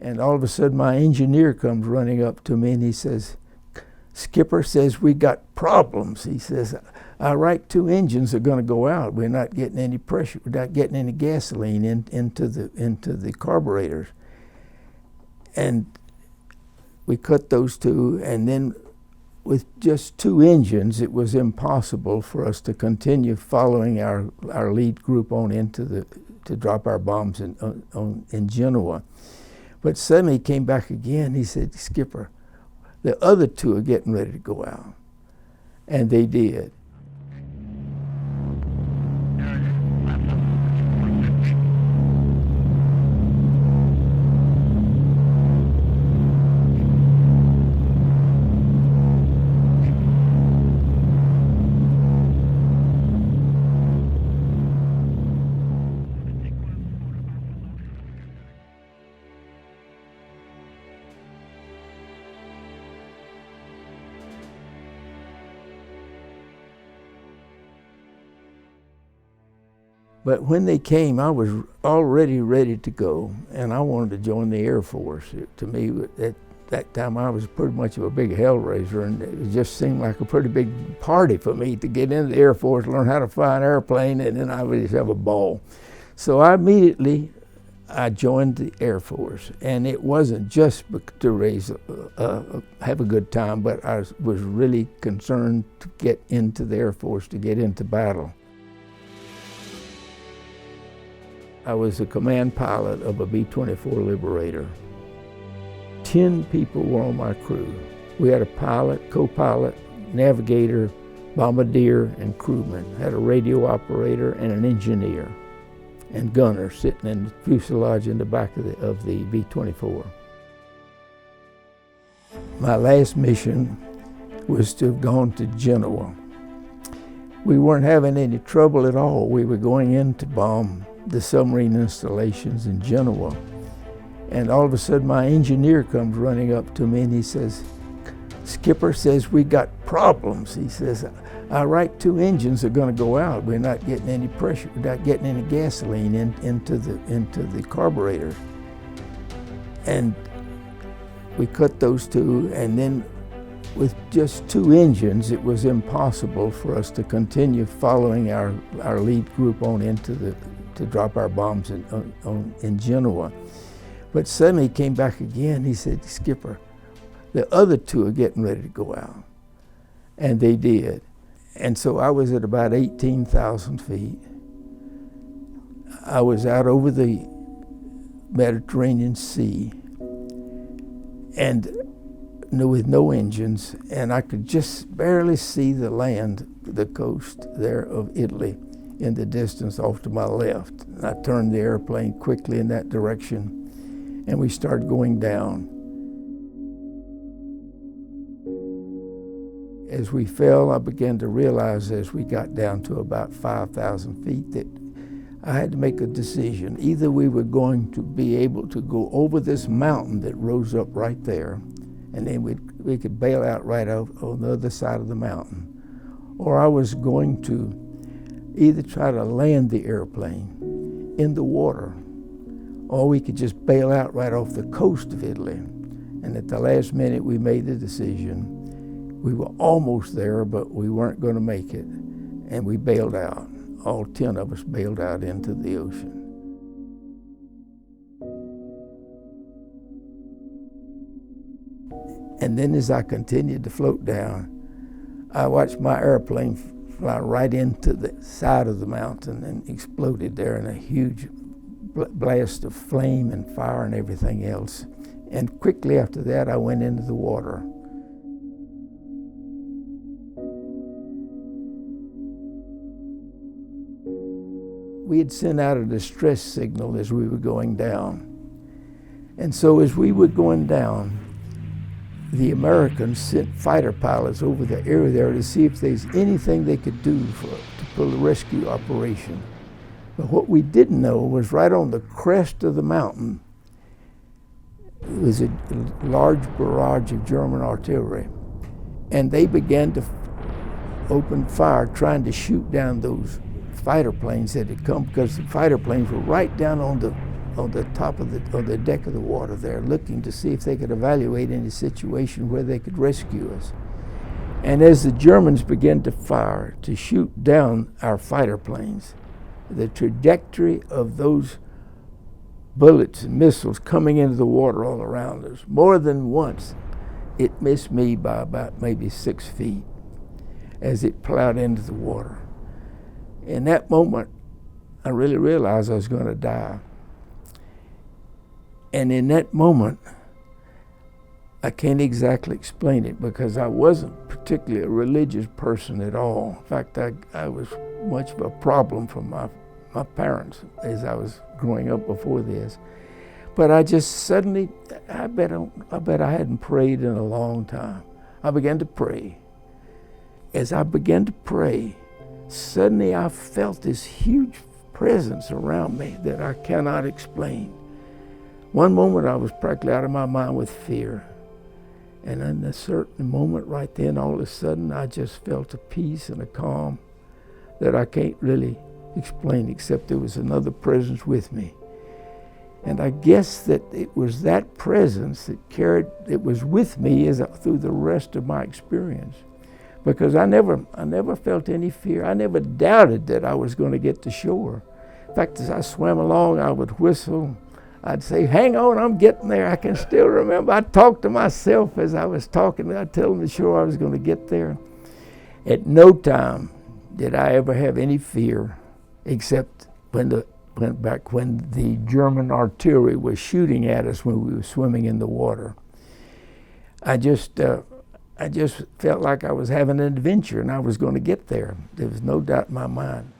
And all of a sudden my engineer comes running up to me and he says, "Skipper says we got problems." He says, "Our right two engines are going to go out. We're not getting any pressure. We're not getting any gasoline into the carburetors." And we cut those two, and then with just two engines, it was impossible for us to continue following our lead group on to drop our bombs in Genoa. But suddenly he came back again. He said, "Skipper, the other two are getting ready to go out." And they did. But when they came, I was already ready to go, and I wanted to join the Air Force. To me, at that time, I was pretty much of a big hellraiser, and it just seemed like a pretty big party for me to get into the Air Force, learn how to fly an airplane, and then I would just have a ball. So I joined the Air Force, and it wasn't just to have a good time, but I was really concerned to get into the Air Force, to get into battle. I was a command pilot of a B-24 Liberator. 10 people were on my crew. We had a pilot, co-pilot, navigator, bombardier, and crewman. Had a radio operator and an engineer and gunner sitting in the fuselage in the back of the B-24. My last mission was to have gone to Genoa. We weren't having any trouble at all. We were going in to bomb the submarine installations in Genoa. And all of a sudden my engineer comes running up to me and he says, "Skipper says we got problems." He says, "Our right two engines are going to go out. We're not getting any pressure. We're not getting any gasoline into the carburetors." And we cut those two, and then with just two engines, it was impossible for us to continue following our lead group on to drop our bombs in Genoa. But suddenly he came back again. He said, "Skipper, the other two are getting ready to go out." And they did. And so I was at about 18,000 feet. I was out over the Mediterranean Sea and with no engines, and I could just barely see the land, the coast there of Italy in the distance off to my left. And I turned the airplane quickly in that direction, and we started going down. As we fell, I began to realize as we got down to about 5,000 feet that I had to make a decision. Either we were going to be able to go over this mountain that rose up right there, and then we could bail out right out on the other side of the mountain, or I was going to either try to land the airplane in the water, or we could just bail out right off the coast of Italy. And at the last minute, we made the decision. We were almost there, but we weren't going to make it, and we bailed out. All 10 of us bailed out into the ocean. And then as I continued to float down, I watched my airplane fly right into the side of the mountain and exploded there in a huge blast of flame and fire and everything else. And quickly after that, I went into the water. We had sent out a distress signal as we were going down. And so as we were going down, the Americans sent fighter pilots over the area there to see if there's anything they could do to pull a rescue operation. But what we didn't know was right on the crest of the mountain, it was a large barrage of German artillery. And they began to open fire trying to shoot down those fighter planes that had come, because the fighter planes were right down on the on the top of on the deck of the water there, looking to see if they could evaluate any situation where they could rescue us. And as the Germans began to fire, to shoot down our fighter planes, the trajectory of those bullets and missiles coming into the water all around us, more than once, it missed me by about maybe 6 feet as it plowed into the water. In that moment, I really realized I was going to die. And in that moment, I can't exactly explain it because I wasn't particularly a religious person at all. In fact, I was much of a problem for my parents as I was growing up before this. But I just suddenly, I bet I hadn't prayed in a long time. I began to pray. As I began to pray, suddenly I felt this huge presence around me that I cannot explain. One moment I was practically out of my mind with fear. And in a certain moment right then, all of a sudden, I just felt a peace and a calm that I can't really explain, except there was another presence with me. And I guess that it was that presence that was with me through the rest of my experience. Because I never felt any fear. I never doubted that I was going to get to shore. In fact, as I swam along, I would whistle. I'd say, hang on, I'm getting there. I can still remember. I talked to myself as I was talking. I'd tell them the shore I was going to get there. At no time did I ever have any fear, except when the German artillery was shooting at us when we were swimming in the water. I just felt like I was having an adventure and I was going to get there. There was no doubt in my mind.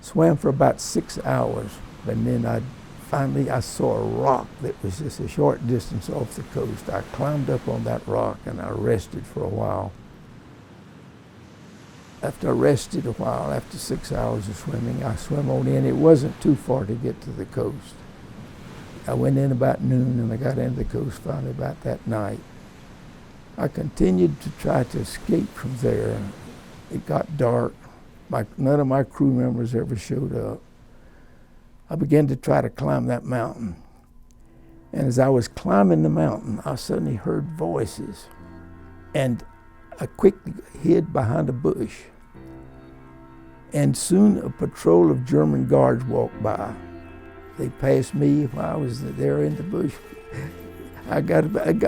Swam for about 6 hours, and then I saw a rock that was just a short distance off the coast. I climbed up on that rock and I rested for a while. After I rested a while, after 6 hours of swimming, I swam on in. It wasn't too far to get to the coast. I went in about noon and I got into the coast finally about that night. I continued to try to escape from there. It got dark. None of my crew members ever showed up. I began to try to climb that mountain. And as I was climbing the mountain, I suddenly heard voices. And I quickly hid behind a bush. And soon a patrol of German guards walked by. They passed me while I was there in the bush. I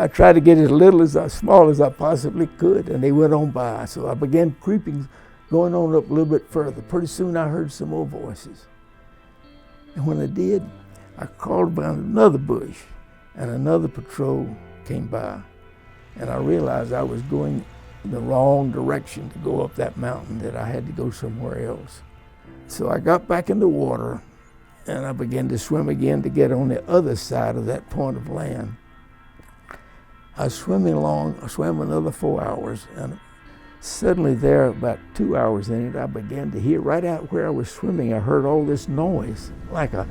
tried to get as small as I possibly could, and they went on by. So I began creeping, going on up a little bit further. Pretty soon I heard some more voices. And when I did, I crawled behind another bush, and another patrol came by. And I realized I was going in the wrong direction to go up that mountain, that I had to go somewhere else. So I got back in the water, and I began to swim again to get on the other side of that point of land. I was swimming along, I swam another 4 hours, and suddenly there, about 2 hours in it, I began to hear, right out where I was swimming, I heard all this noise, like a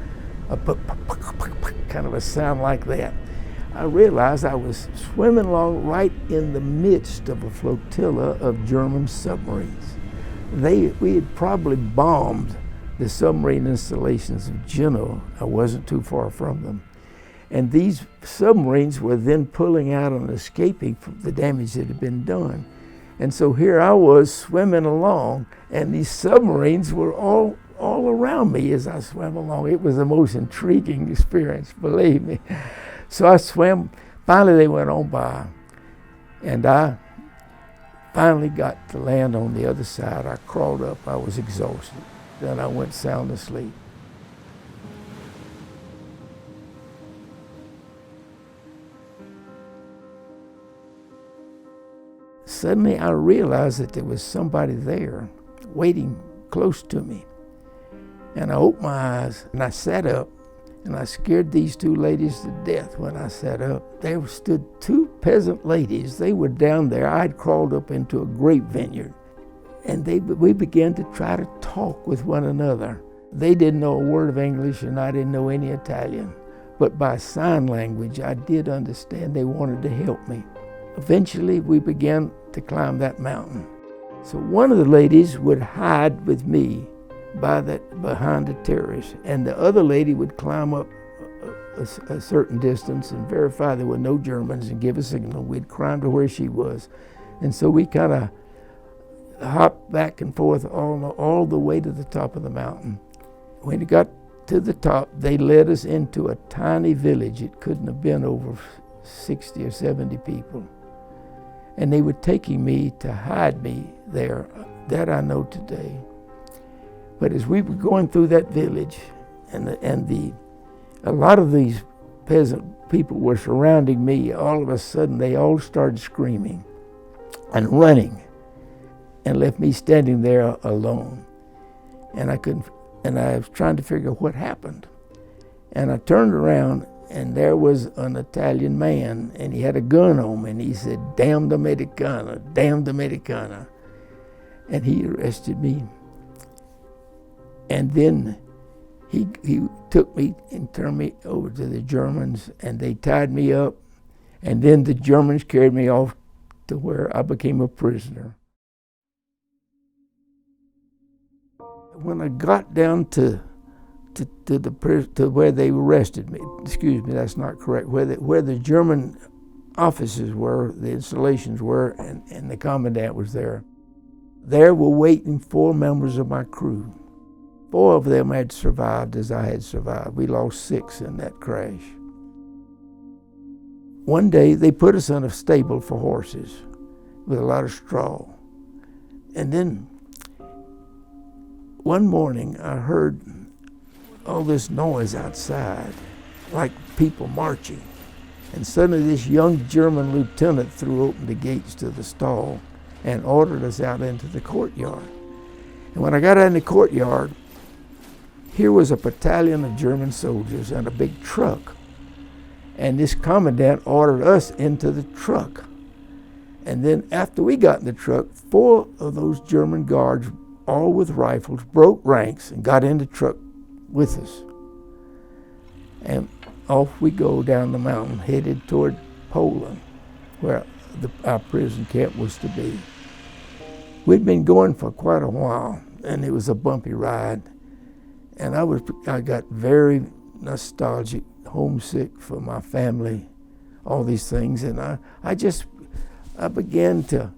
kind of a sound like that. I realized I was swimming along right in the midst of a flotilla of German submarines. We had probably bombed the submarine installations of Jule. I wasn't too far from them. And these submarines were then pulling out and escaping from the damage that had been done. And so here I was swimming along, and these submarines were all around me as I swam along. It was the most intriguing experience, believe me. So I swam, finally they went on by, and I finally got to land on the other side. I crawled up, I was exhausted. Then I went sound asleep. Suddenly I realized that there was somebody there waiting close to me. And I opened my eyes and I sat up, and I scared these two ladies to death when I sat up. There stood two peasant ladies. They were down there. I had crawled up into a grape vineyard. And we began to try to talk with one another. They didn't know a word of English and I didn't know any Italian. But by sign language, I did understand they wanted to help me. Eventually, we began to climb that mountain. So one of the ladies would hide with me behind the terrace, and the other lady would climb up a certain distance and verify there were no Germans and give a signal. We'd climb to where she was, and so we kind of hopped back and forth all the way to the top of the mountain. When we got to the top, they led us into a tiny village. It couldn't have been over 60 or 70 people. And they were taking me to hide me there. That I know today. But as we were going through that village, a lot of these peasant people were surrounding me, all of a sudden they all started screaming and running and left me standing there alone. And I was trying to figure out what happened. And I turned around, and there was an Italian man, and he had a gun on me, and he said, "Damned Americana, damned Americana." And he arrested me. And then he took me and turned me over to the Germans, and they tied me up, and then the Germans carried me off to where I became a prisoner. When I got down to where they arrested me, excuse me, that's not correct, where the German offices were, the installations were, and the commandant was there. There were waiting 4 members of my crew. 4 of them had survived as I had survived. We lost 6 in that crash. One day they put us in a stable for horses with a lot of straw. And then one morning I heard all this noise outside, like people marching. And suddenly this young German lieutenant threw open the gates to the stall and ordered us out into the courtyard. And when I got out in the courtyard, here was a battalion of German soldiers and a big truck. And this commandant ordered us into the truck. And then after we got in the truck, 4 of those German guards, all with rifles, broke ranks and got in the truck with us. And off we go down the mountain, headed toward Poland, where our prison camp was to be. We'd been going for quite a while, and it was a bumpy ride. And I got very nostalgic, homesick for my family, all these things. And I began to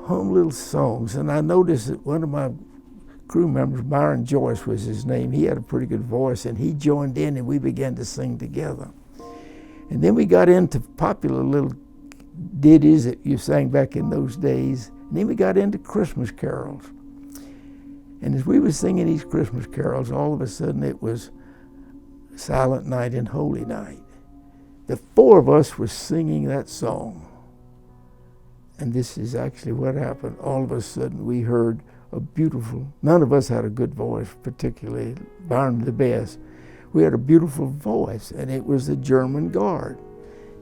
hum little songs. And I noticed that one of my crew members, Byron Joyce was his name, he had a pretty good voice, and he joined in and we began to sing together. And then we got into popular little ditties that you sang back in those days. And then we got into Christmas carols. And as we were singing these Christmas carols, all of a sudden it was Silent Night and Holy Night. The 4 of us were singing that song. And this is actually what happened. All of a sudden we heard a beautiful, none of us had a good voice, particularly Byron the best. We had a beautiful voice, and it was the German guard.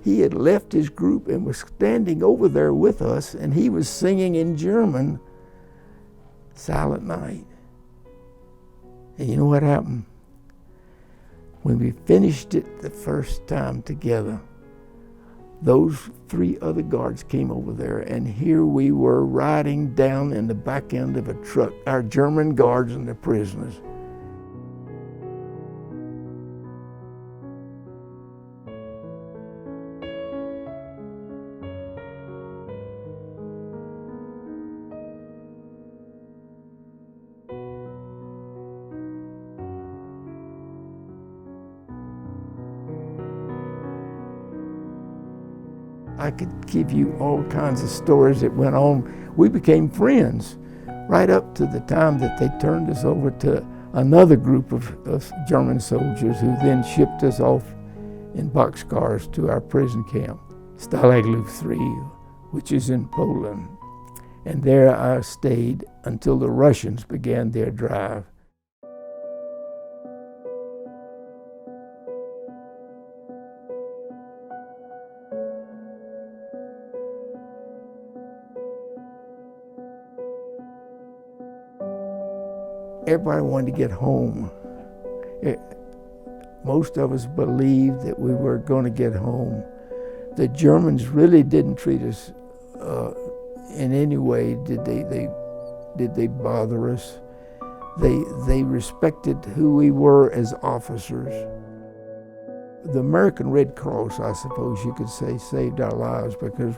He had left his group and was standing over there with us, and he was singing in German, Silent Night. And you know what happened? When we finished it the first time together, those 3 other guards came over there, and here we were riding down in the back end of a truck, our German guards and the prisoners. I could give you all kinds of stories that went on. We became friends right up to the time that they turned us over to another group of German soldiers who then shipped us off in boxcars to our prison camp, Stalag Luft 3, which is in Poland. And there I stayed until the Russians began their drive. Everybody wanted to get home. Most of us believed that we were going to get home. The Germans really didn't treat us in any way. Did they bother us? They respected who we were as officers. The American Red Cross, I suppose you could say, saved our lives because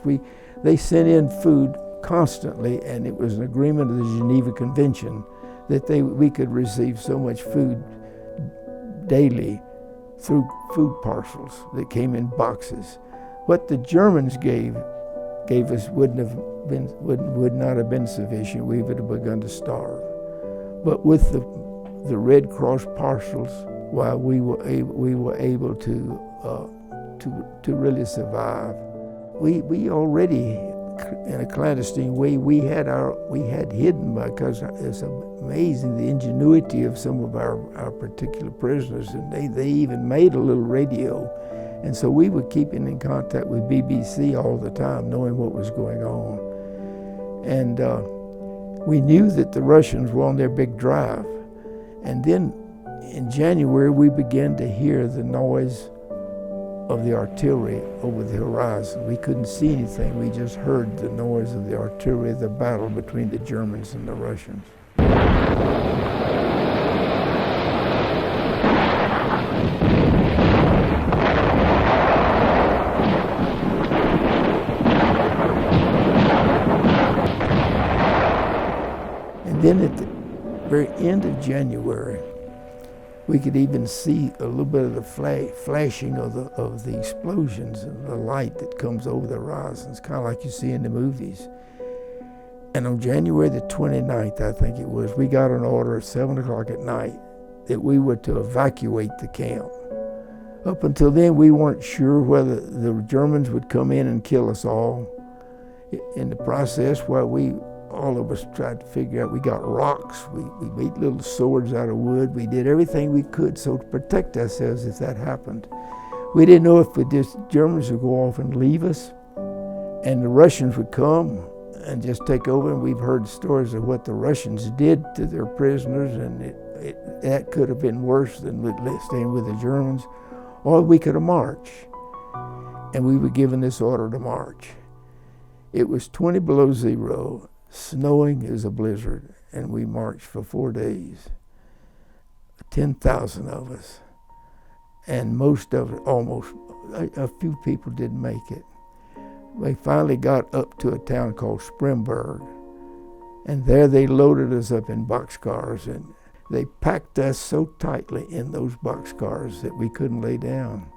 they sent in food constantly, and it was an agreement of the Geneva Convention that we could receive so much food daily through food parcels that came in boxes. What the Germans gave us would not have been sufficient. We would have begun to starve. But with the Red Cross parcels, while we were able to really survive. We already, in a clandestine way, we had hidden, because it's amazing the ingenuity of some of our particular prisoners, and they even made a little radio, and so we were keeping in contact with BBC all the time, knowing what was going on, and we knew that the Russians were on their big drive, and then in January we began to hear the noise of the artillery over the horizon. We couldn't see anything, we just heard the noise of the artillery, the battle between the Germans and the Russians. And then at the very end of January, we could even see a little bit of the flashing of the explosions and the light that comes over the horizons, kind of like you see in the movies. And on January the 29th, I think it was, we got an order at 7 o'clock at night that we were to evacuate the camp. Up until then, we weren't sure whether the Germans would come in and kill us all. In the process, all of us tried to figure out, we got rocks, we made little swords out of wood, we did everything we could so to protect ourselves if that happened. We didn't know if the Germans would go off and leave us and the Russians would come and just take over, and we've heard stories of what the Russians did to their prisoners, and that could have been worse than staying with the Germans, or we could have marched. And we were given this order to march. It was 20 below zero, snowing as a blizzard, and we marched for 4 days. 10,000 of us, and most of it, almost, a few people didn't make it. We finally got up to a town called Spremberg, and there they loaded us up in boxcars, and they packed us so tightly in those boxcars that we couldn't lay down.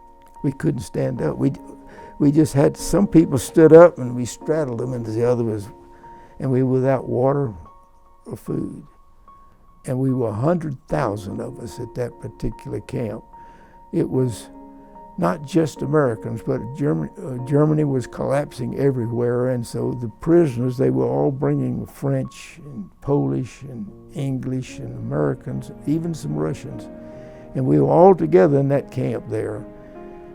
We couldn't stand up. We just had, some people stood up and we straddled them, and the other was, and we were without water or food. And we were 100,000 of us at that particular camp. It was not just Americans, but Germany was collapsing everywhere, and so the prisoners, they were all bringing French and Polish and English and Americans, even some Russians. And we were all together in that camp there.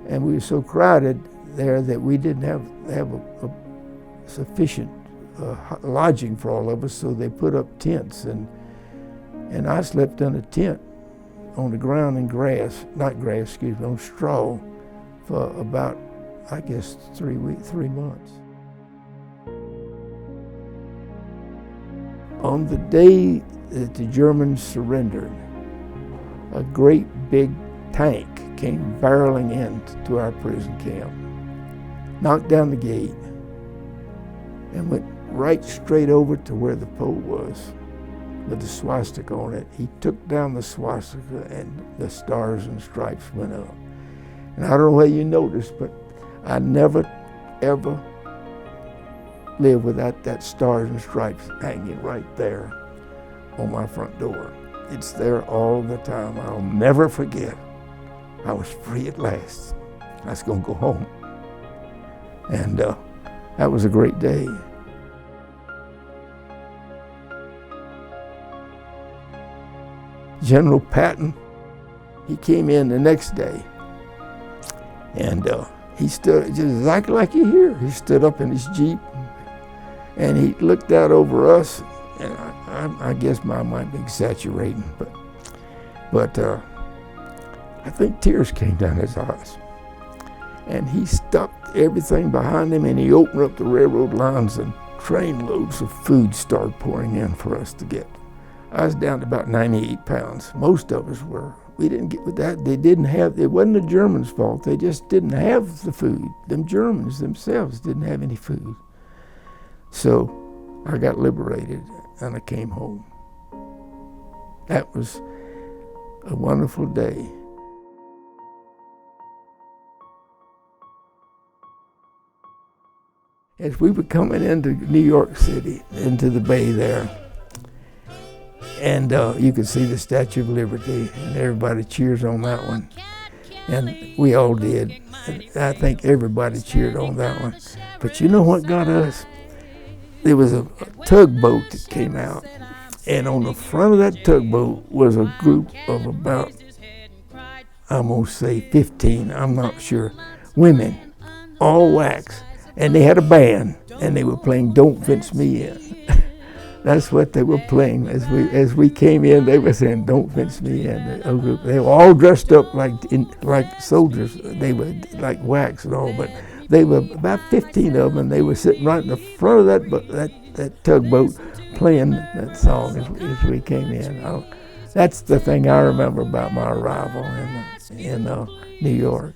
And we were so crowded there that we didn't have a sufficient lodging for all of us, so they put up tents, and I slept in a tent on the ground in grass, on straw, for about, I guess, 3 months. On the day that the Germans surrendered, a great big tank came barreling into our prison camp, knocked down the gate, and went right straight over to where the pole was with the swastika on it. He took down the swastika and the stars and stripes went up. And I don't know whether you noticed, but I never, ever lived without that stars and stripes hanging right there on my front door. It's there all the time. I'll never forget. I was free at last. I was gonna go home. And that was a great day. General Patton, he came in the next day, and he stood just exactly like you hear. He stood up in his Jeep, and he looked out over us, and I guess I might be exaggerating, but I think tears came down his eyes. And he stopped everything behind him, and he opened up the railroad lines, and train loads of food started pouring in for us to get. I was down to about 98 pounds. Most of us were. We didn't get with that. They didn't have, it wasn't the Germans' fault. They just didn't have the food. Them Germans themselves didn't have any food. So I got liberated and I came home. That was a wonderful day. As we were coming into New York City, into the bay there, and you could see the Statue of Liberty, and everybody cheers on that one. And we all did. And I think everybody cheered on that one. But you know what got us? There was a tugboat that came out, and on the front of that tugboat was a group of about, I'm going to say 15, I'm not sure, women, all wax. And they had a band, and they were playing "Don't Fence Me In." That's what they were playing. As we came in, they were saying "Don't Fence Me In." They were all dressed up like soldiers. They were like wax and all, but they were about 15 of them, and they were sitting right in the front of that tugboat playing that song as we came in. That's the thing I remember about my arrival in New York.